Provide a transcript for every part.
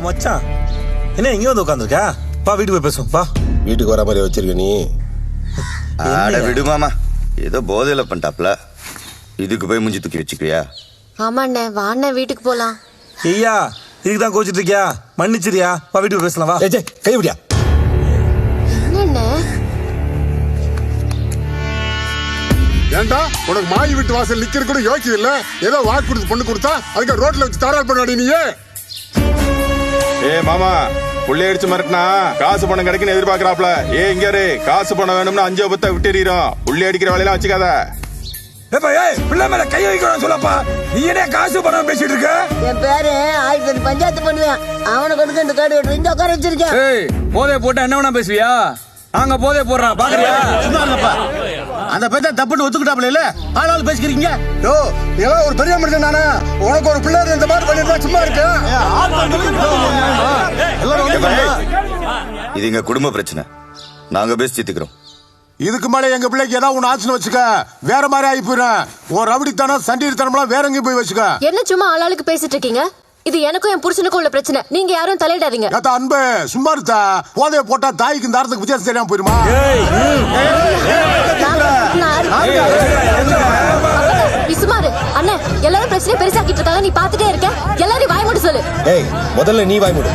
மச்சான் என்ன இங்கே வந்து உட்காந்துருக்கா? பா வீட்டுக்கு போய் பேசுவோம். பா வீட்டுக்கு வர மாதிரி வச்சிருக்க நீ. ஆட விடுமாமா, ஏதோ போதையில பண்ணிட்டாப்ல. இதுக்கு போய் மூஞ்சி தூக்கி வச்சுக்கிறியா? ஆமாண்ணே, வாண்ணே வீட்டுக்கு போலாம். ஐயா இதுக்கு தான் கோச்சிட்டு இருக்கியா? மன்னிச்சிரியா? பா வீட்டுக்கு போய் பேசலாம். வா கை விடியா. என்னண்ணே ஏண்டா உனக்கு மாய் வீட்டு வாசல் நிக்கிற கூட யோக்கியம் இல்ல? ஏதோ வாக்கு கொடுத்து பொண்ணு கொடுத்தா அதுக்கு ரோட்ல வச்சு தாராள் பண்ணாடி நீயே. மாமா புள்ளை அடிச்சு மறட்டினா காசு பணம் கிடைக்குன்னு எதிர்பார்க்கறாப்ல. இங்க காசு பணம் வேணும்னு 5 பத்த விட்டுறோம். புள்ளி அடிக்கிற வேலையெல்லாம் வச்சுக்காத. பிள்ளை மேல கை வைக்கணும் சொல்லப்பா. நீ என்ன காசு பணம் பேசிட்டு இருக்க? என் பேரு 1000 பஞ்சாயத்து பண்ணுவேன். அவனுக்கு வந்து இந்த காடு இந்த உட்கார வச்சிருக்கேன். போதை போட்டா என்ன வேணா பேசுவியா? நாங்க போதை போடுறோம் பாக்குறியா? அந்த பேத்த தப்புன்னு ஒத்துக்கிட்டாப்ல இல்ல, ஆளாள் பேசிக்கிறீங்க. யோ ஏதோ ஒரு பெரிய மனுஷன் நானே, உனக்கு ஒரு பிள்ளை இந்த மாதிரி பண்ணிருந்தா சும்மா இருக்கு. இது எங்க குடும்ப பிரச்சனை, நாங்க பேசி தீர்த்துக்கிறோம். இதுக்கு மேல எங்க பிள்ளைக்கு ஏதாவது ஒண்ணு ஆச்சுன்னு வச்சுக்க, வேற மாதிரி ஆகி போயிடும். உன் ரவுடித்தனம் சண்டீர்த்தனம்லாம் வேற எங்கேயும் போய் வச்சுக்க. என்ன சும்மா ஆளாளுக்கு பேசிட்டு இருக்கீங்க? இது எனக்கும் என் புருஷனுக்கும் உள்ள பிரச்சனை. நீங்க யாரும் தலையிடாதீங்க. அன்பு சும்மா இருந்தா போதைய போட்டா தாய்க்கு இந்த அர்த்தத்துக்கு வித்தியாசம் தெரியாம போயிருமா? நீ சுமாரு அண்ணன், எல்லாரும் பிரச்சனை பெருசாக்கிட்டு இருக்காங்க. நீ பாத்துட்டே இருக்க. எல்லாரும் வாய் மூட சொல்லு. ஏய் முதல்ல நீ வாய் மூடு.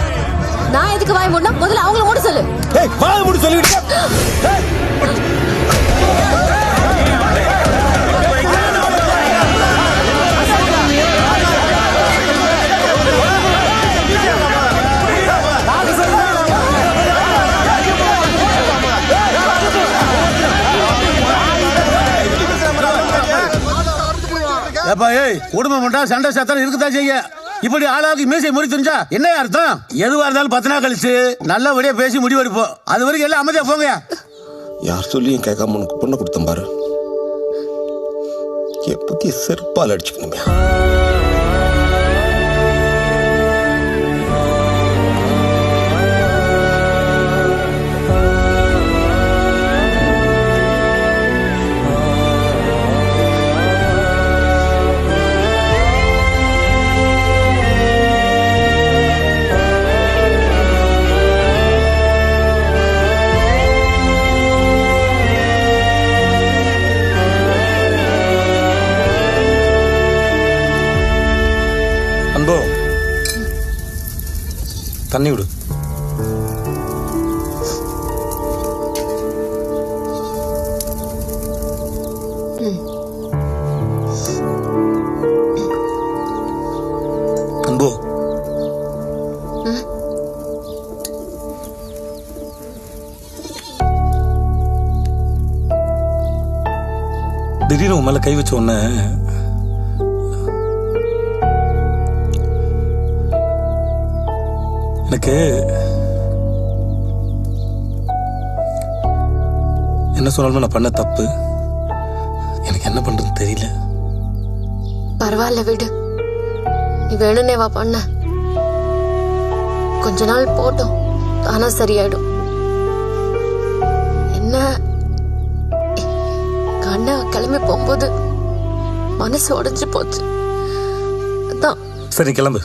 நான் எதுக்கு வாய் மூடணும்? முதல்ல அவங்கள மூட சொல்லு. ஏய் வாய் மூடு சொல்லிட்டு. குடும்பம் மட்டும் சண்டை சத்தம் இருக்குதான் செய்ய. இப்படி ஆளாவுக்கு மீசை முறி தெரிஞ்சா என்ன அர்த்தம்? எதுவா இருந்தாலும் 10 நாள் கழிச்சு நல்லபடியா பேசி முடிவெடுப்போம். அது வரைக்கும் எல்லாம் அமைதியா போங்க. யார் சொல்லியும் கேட்காம உனக்கு பொண்ணு கொடுத்தேன் பாரு. எப்பத்தி செருப்பால் அடிச்சுக்கணுமே. அன்போ தண்ணி விடு. அன்போ திடீர்னு உன் மேல கை வச்ச உடனே எனக்கு என்ன சொன்னாலும் நான் பண்ண தப்பு. எனக்கு என்ன பண்றது தெரியல. பரவாயில்ல விடு. நீ வேணும்னே வா பண்ண. கொஞ்ச நாள் போட்டோம், தானா சரியாயிடும். என்ன கண்ணா கிளம்பி போகும்போது மனசு உடைஞ்சு போச்சு. அதான் சரி கிளம்பு.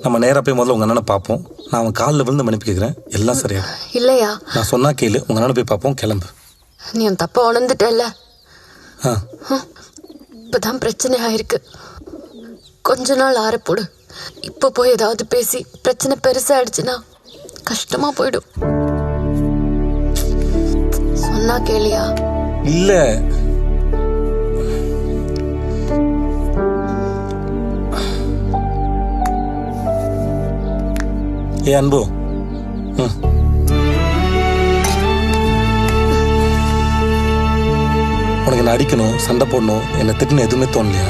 நம்ம நேரா போய் முதல்ல உங்க அண்ணனை பார்ப்போம். நான் அவன் காலில் விழுந்து மன்னிப்பு கேட்கிறேன். எல்லாம் சரியா? இல்லையா? நான் சொன்னா கேளு. உங்க அண்ணனை போய் பார்ப்போம். கிளம்பு. நீ என் தப்ப உணர்ந்துட்டல்ல. ஆ இப்பதான் பிரச்சனை ஆயிருக்கு. கொஞ்ச நாள் ஆறப்போடு. இப்ப போய் ஏதாவது பேசி பிரச்சனை பெருசாயிடுச்சுன்னா கஷ்டமா போயிடும். சொன்னா கேளியா? இல்ல ஏ அன்பு, உனக்கு என்ன அடிக்கணும், சண்டை போடணும், என்ன திட்டுன்னு எதுவுமே தோணலையா?